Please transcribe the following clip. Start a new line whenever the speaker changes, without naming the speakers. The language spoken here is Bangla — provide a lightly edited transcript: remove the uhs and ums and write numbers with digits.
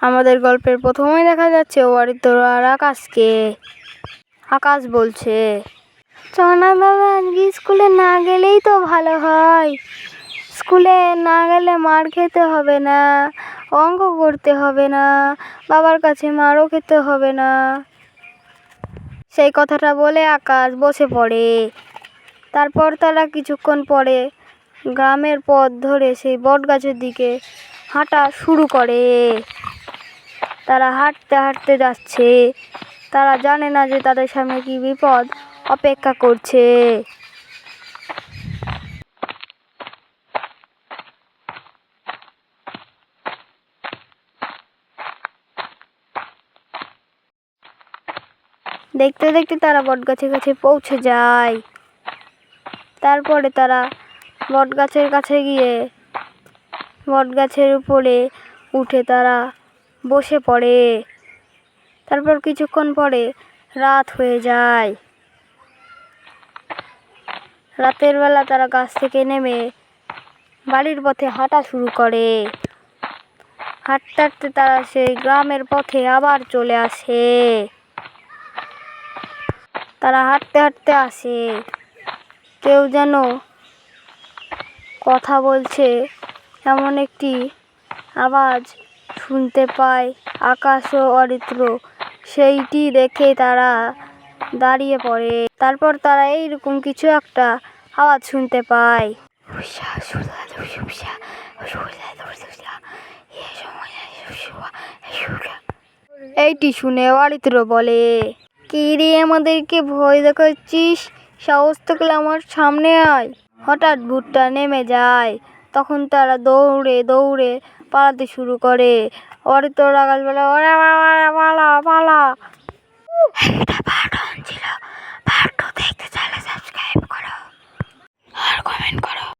আমাদের গল্পের প্রথমেই দেখা যাচ্ছে অরিত্র আর আকাশকে। আকাশ বলছে, চনা দাদা আজকে স্কুলে না গেলেই তো ভালো হয়। স্কুলে না গেলে মার খেতে হবে না, অঙ্ক করতে হবে না, বাবার কাছে মারও খেতে হবে না। সেই কথাটা বলে আকাশ বসে পড়ে। তারপর তারা কিছুক্ষণ পরে গ্রামের পথ ধরে সেই বট গাছের দিকে হাঁটা শুরু করে। তারা হাঁটতে হাঁটতে যাচ্ছে। তারা জানে না যে তাদের সামনে কি বিপদ অপেক্ষা করছে। দেখতে দেখতে তারা বটগাছের কাছে পৌঁছে যায়। তারপরে তারা বটগাছের কাছে গিয়ে বটগাছের উপরে উঠে তারা বসে পড়ে। তারপর কিছুক্ষণ পরে রাত হয়ে যায়। রাতের বেলা তারা গাছ থেকে নেমে বাড়ির পথে হাঁটা শুরু করে। হাঁটতে হাঁটতে তারা সেই গ্রামের পথে আবার চলে আসে। তারা হাঁটতে হাঁটতে আসে, কেউ যেন কথা বলছে এমন একটি আওয়াজ শুনতে পায় আকাশ ও অরিত্র। সেইটি দেখে তারা দাঁড়িয়ে পড়ে। তারপর তারা এইরকম কিছু একটা আওয়াজ শুনতে পায়। এইটি শুনে অরিত্র বলে, কি রে, আমাদেরকে ভয় দেখাচ্ছিস? সাহস থাকলে আমার সামনে আয়। হঠাৎ ভূতটা নেমে যায়। তখন তারা দৌড়ে দৌড়ে পালাতে শুরু করে। অরিত্র আকাশ বলে, ওরে বাবা